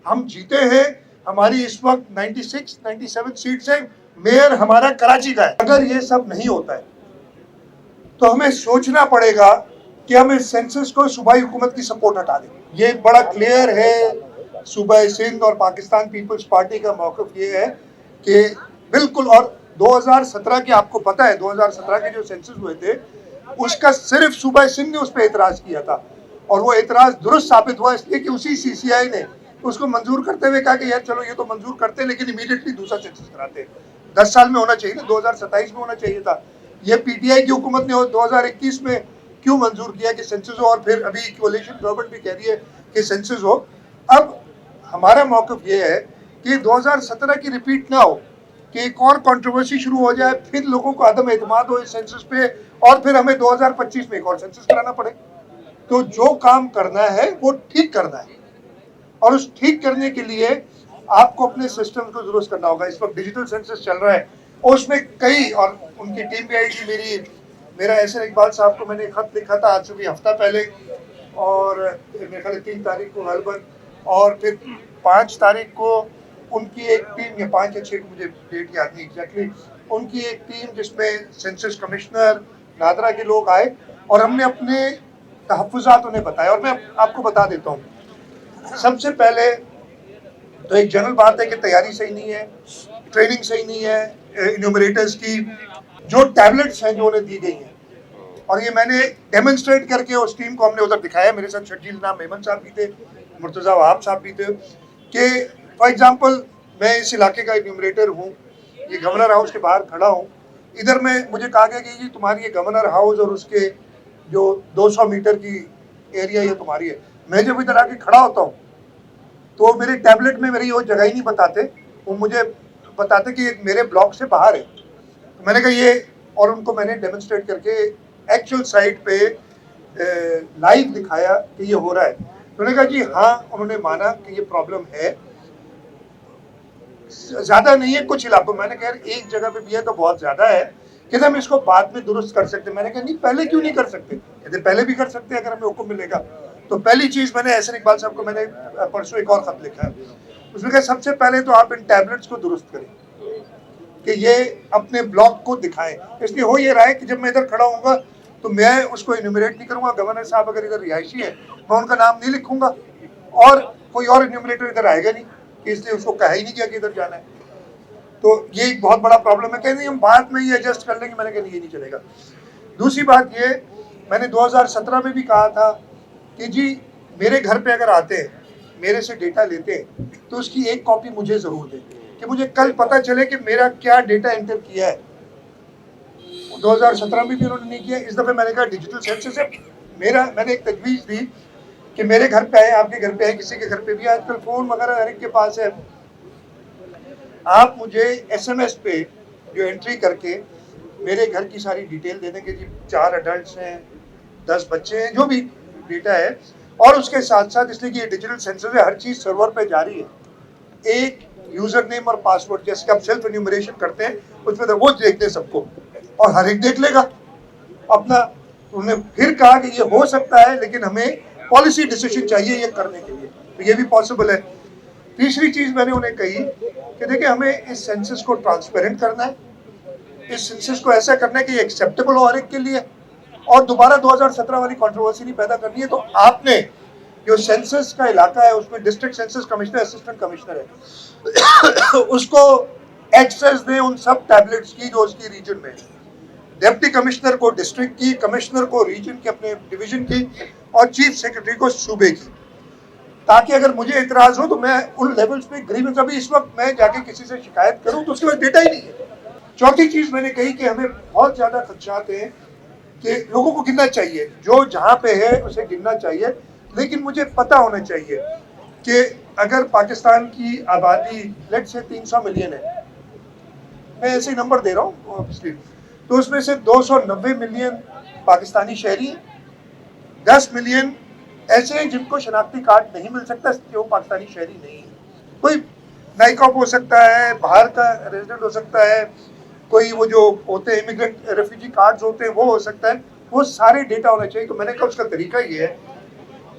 हम जीते हैं, हमारी इस वक्त 96-97 सीट्स है, मेयर हमारा कराची का है। अगर ये सब नहीं होता है तो हमें सोचना पड़ेगा कि हम इस सेंसस को सूबाई हुकूमत की सपोर्ट हटा दें। ये बड़ा क्लियर है, सूबाई सिंध और पाकिस्तान पीपल्स पार्टी का मौक़िफ़ ये है कि बिल्कुल, और 2017 के आपको पता है 2017 के जो सेंसस हुए थे उसका सिर्फ सूबाई सिंध ने उस पर एतराज़ किया था और वो एतराज़ दुरुस्त साबित हुआ इसलिए कि उसी CCI ने उसको मंजूर करते हुए कहा कि यार चलो ये तो मंजूर करते हैं लेकिन इमीडिएटली दूसरा सेंसस कराते हैं। 10 साल में होना चाहिए ना, 2027 में होना चाहिए था। ये PTI की हुकूमत ने 2021 में क्यों मंजूर किया कि सेंसस हो, और फिर अभी कोalition गवर्नमेंट भी कह रही है कि सेंसस हो। अब हमारा मौक़िफ़ ये है कि 2017 की रिपीट ना हो, कि एक और कंट्रोवर्सी शुरू हो जाए, फिर लोगों को अदम एतमाद हो इस सेंसस पे और फिर हमें 2025 में एक और सेंसस कराना पड़े। तो जो काम करना है वो ठीक करना है और उस ठीक करने के लिए आपको अपने सिस्टम को दुरुस्त करना होगा। इस वक्त डिजिटल सेंसस चल रहा है, उसमें कई, और उनकी टीम भी आई थी, मेरा एहसन इकबाल साहब को मैंने खत लिखा था आज से भी हफ्ता पहले, और मेरे ख्याल 3 तारीख को गलबन, और फिर 5 तारीख को उनकी एक टीम, या 5 या 6 को मुझे डेट याद नहीं एग्जैक्टली, उनकी एक टीम जिसमें सेंसस कमिश्नर नादरा के लोग आए और हमने अपने तहफ़्फ़ुज़ात उन्हें बताए। और मैं आपको बता देता हूँ, सबसे पहले तो एक जनरल बात है कि तैयारी सही नहीं है, ट्रेनिंग सही नहीं है, इन्यूमरेटर्स की जो टैबलेट्स हैं जो उन्हें दी गई हैं, और ये मैंने डेमोन्स्ट्रेट करके उस टीम को हमने उधर दिखाया। मेरे साथ शर्जील नाम मेमन साहब भी थे, मुर्तज़ा वहाब साहब भी थे, कि फॉर एग्जांपल मैं इस इलाके का इन्यूमरेटर हूँ, ये गवर्नर हाउस के बाहर खड़ा हूँ, इधर में मुझे कहा गया कि तुम्हारी ये गवर्नर हाउस और उसके जो 200 मीटर की एरिया ये तुम्हारी है। मैं जब इधर आके खड़ा होता हूँ तो मेरे टैबलेट में मेरी वो जगह ही नहीं बताते, वो मुझे बताते कि मेरे ब्लॉक से बाहर है। तो मैंने कहा ये, और उनको मैंने डेमोन्स्ट्रेट करके एक्चुअल साइट पे लाइव दिखाया कि ये हो रहा है। तो उन्होंने कहा जी हाँ, उन्होंने माना कि ये प्रॉब्लम है, ज़्यादा नहीं है कुछ इलाकों में। मैंने कहा एक जगह पे भी है तो बहुत ज़्यादा है, कहते हम इसको बाद में दुरुस्त कर सकते हैं। मैंने कहा नहीं, पहले क्यों नहीं कर सकते? कहते पहले भी कर सकते हैं अगर हमें हुक्म मिलेगा। तो पहली चीज़ मैंने एहसन इकबाल साहब को मैंने परसों एक और ख़त लिखा है, उसमें कहा सबसे पहले तो आप इन टैबलेट्स को दुरुस्त करें कि ये अपने ब्लॉक को दिखाएं। इसलिए हो ये रहा है कि जब मैं इधर खड़ा होऊंगा तो मैं उसको इन्यूमरेट नहीं करूंगा। गवर्नर साहब अगर इधर रिहायशी है मैं उनका नाम नहीं लिखूंगा और कोई और इन्यूमरेटर इधर आएगा नहीं, कि इसलिए उसको कहा ही नहीं किया कि इधर जाना है। तो ये एक बहुत बड़ा प्रॉब्लम है। कहते हम बाद में ये एडजस्ट कर लेंगे, मैंने कहा ये नहीं चलेगा। दूसरी बात ये, मैंने 2017 में भी कहा था कि जी मेरे घर पे अगर आते हैं, मेरे से डेटा लेते हैं, तो उसकी एक कॉपी मुझे ज़रूर दें कि मुझे कल पता चले कि मेरा क्या डेटा एंटर किया है। 2017 में भी उन्होंने नहीं किया। इस दफ़े मैंने कहा डिजिटल सेंसस है, मैंने एक तजवीज़ दी कि मेरे घर पे आए, आपके घर पे आए, किसी के घर पे भी, आजकल फ़ोन वगैरह हर एक के पास है, आप मुझे SMS पे जो एंट्री करके मेरे घर की सारी डिटेल दे देंगे जी, 4 अडल्ट हैं, 10 बच्चे हैं, जो भी डेटा है। और उसके साथ साथ, इसलिए कि ये डिजिटल सेंसस है, हर चीज़ सर्वर पे जारी है, एक यूज़र नेम और पासवर्ड, जैसे कि आप सेल्फ एन्यूमरेशन करते हैं उसमें तो वो देख दे सबको और हर एक देख लेगा अपना। उन्होंने फिर कहा कि ये हो सकता है लेकिन हमें पॉलिसी डिसीजन चाहिए ये करने के लिए, तो ये भी पॉसिबल है। तीसरी चीज़ मैंने उन्हें कही कि देखिए हमें इस सेंसस को ट्रांसपेरेंट करना है, इस सेंसस को ऐसा करना है कि एक्सेप्टेबल हो हर एक के लिए, और दोबारा 2017 वाली कंट्रोवर्सी नहीं पैदा करनी है। तो आपने जो सेंसस का इलाका है उसमें district census commissioner, assistant commissioner है उसको एक्सेस दें उन सब टैबलेट्स की जो उसकी रीजन में है, डिप्टी कमिश्नर को डिस्ट्रिक्ट की, कमिश्नर को रीजन की, अपने डिवीजन की, और चीफ सेक्रेटरी को सूबे की, ताकि अगर मुझे इतराज़ हो तो मैं उन लेवल्स पे ग्रीवेंस, अभी इस वक्त मैं जाके किसी से शिकायत करूं तो उसके पास डेटा ही नहीं है। चौथी चीज़ मैंने कही कि हमें बहुत ज़्यादा खदशात हैं कि लोगों को गिनना चाहिए, जो जहाँ पे है उसे गिनना चाहिए, लेकिन मुझे पता होना चाहिए कि अगर पाकिस्तान की आबादी लेट्स से 300 मिलियन है, मैं ऐसे नंबर दे रहा हूँ ऑब्वियसली, तो उसमें से 290 मिलियन पाकिस्तानी शहरी हैं, 10 मिलियन ऐसे हैं जिनको शनाख्ती कार्ड नहीं मिल सकता, वो पाकिस्तानी शहरी नहीं है। कोई नाइकॉप हो सकता है, बाहर का रेजिडेंट हो सकता है, कोई वो जो होते हैं इमिग्रेंट रेफ्यूजी कार्ड्स होते हैं वो हो सकता है, वो सारे डेटा होना चाहिए। तो मैंने कहा उसका तरीका ये है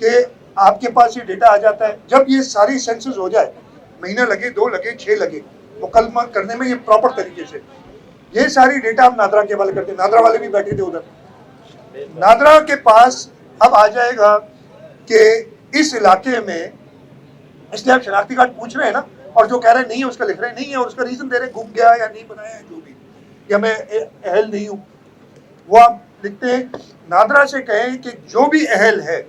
कि आपके पास ये डेटा आ जाता है। जब ये सारी सेंसस हो जाए, महीना लगे, 2 लगे, 6 लगे, मुकम्मल करने में ये प्रॉपर तरीके से, ये सारी डेटा हम नादरा के हवाले करते हैं। नादरा वाले भी बैठे थे उधर। नादरा के पास अब आ जाएगा कि इस इलाके में, इसलिए आप शनाख्ती कार्ड पूछ रहे हैं ना, और जो कह रहे हैं नहीं है उसका लिख रहे हैं नहीं है और उसका रीजन दे रहे हैं, गुम गया या नहीं बनाया है, जो भी, या मैं अहल नहीं हूँ, वो आप लिखते हैं। नादरा से कहें कि जो भी अहल है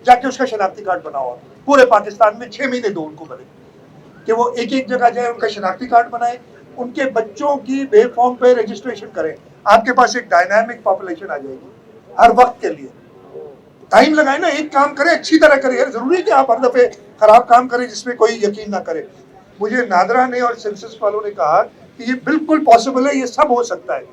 जाके उसका शनाख्ती कार्ड बनाओ। पूरे पाकिस्तान में 6 महीने दो उनको बने कि वो एक एक जगह जाए, उनका शनाख्ती कार्ड बनाए, उनके बच्चों की बे फॉर्म पे रजिस्ट्रेशन करें। आपके पास एक डायनामिक पॉपुलेशन आ जाएगी हर वक्त के लिए। टाइम लगाए ना, एक काम करें, अच्छी तरह करें यार। जरूरी है कि आप हर दफे खराब काम करें जिसमें कोई यकीन ना करे। मुझे नादरा ने और सेंसस वालों ने कहा कि ये बिल्कुल पॉसिबल है, ये सब हो सकता है,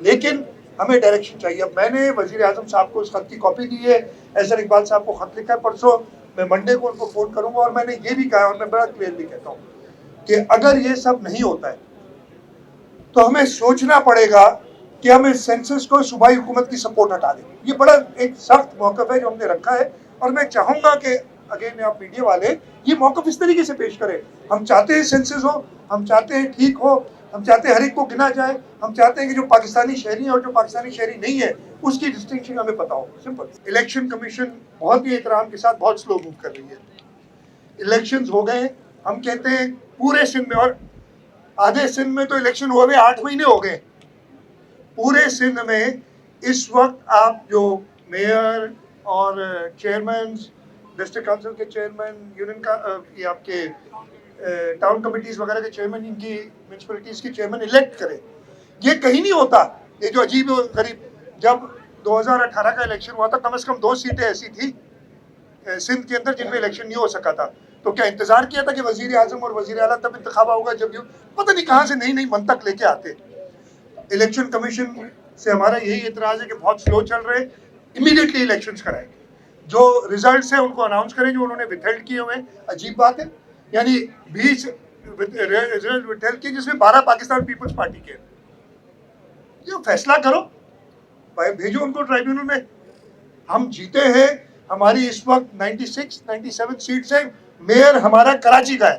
लेकिन हमें डायरेक्शन चाहिए। अब मैंने वजीर आजम साहब को उस खत की कॉपी दी है, एहसन इकबाल साहब को खत लिखा है परसों, मैं मंडे को उनको फोन करूंगा और मैंने ये भी कहा, और मैं बड़ा क्लियरली कहता हूँ कि अगर ये सब नहीं होता है तो हमें सोचना पड़ेगा कि हम इस सेंसस को सूबाई हुकूमत की सपोर्ट हटा दें। ये बड़ा एक सख्त मौक़िफ़ है जो हमने रखा है, और मैं चाहूँगा कि अगेन आप मीडिया वाले ये मौक़िफ़ इस तरीके से पेश करें। हम चाहते हैं सेंसस हो, हम चाहते हैं ठीक हो, हम चाहते हैं हर एक को गिना जाए, हम चाहते हैं कि जो पाकिस्तानी शहरी है और जो पाकिस्तानी शहरी नहीं है उसकी डिस्टिंक्शन हमें पता हो। सिंपल। इलेक्शन कमीशन बहुत ही एहतराम के साथ बहुत स्लो मूव कर रही है। इलेक्शंस हो गए, हम कहते हैं पूरे सिंध में, और आधे सिंध में तो इलेक्शन हुए 8 महीने हो गए। पूरे सिंध में इस वक्त आप जो मेयर और चेयरमैन, डिस्ट्रिक्ट काउंसिल के चेयरमैन, यूनियन का ये आपके टाउन कमिटीज़ वगैरह के चेयरमैन, इनकी म्यूनसिपलिटीज़ के चेयरमैन इलेक्ट करें, ये कहीं नहीं होता। ये जो अजीब गरीब, जब 2018 का इलेक्शन हुआ था, कम से कम 2 सीटें ऐसी थी सिंध के अंदर जिनमें इलेक्शन नहीं हो सका था। तो क्या इंतजार किया था कि वजीर आजम और वजीर आला तब इंतखाब होगा जब यू पता नहीं कहाँ से नई नई मंतक लेके आते। इलेक्शन कमीशन से हमारा यही एतराज़ है कि बहुत स्लो चल रहे, इमीडिएटली इलेक्शंस कराएं, जो रिजल्ट्स हैं उनको अनाउंस करें जो उन्होंने विथहेल्ड किए हुए हैं। अजीब बात है, यानी 20 रिजल्ट विथहेल्ड किए जिसमें 12 पाकिस्तान पीपल्स पार्टी के। ये फैसला करो भाई, भेजो उनको ट्राइब्यूनल में। हम जीते हैं, हमारी इस वक्त 96-97 सीट्स है, मेयर हमारा कराची का है।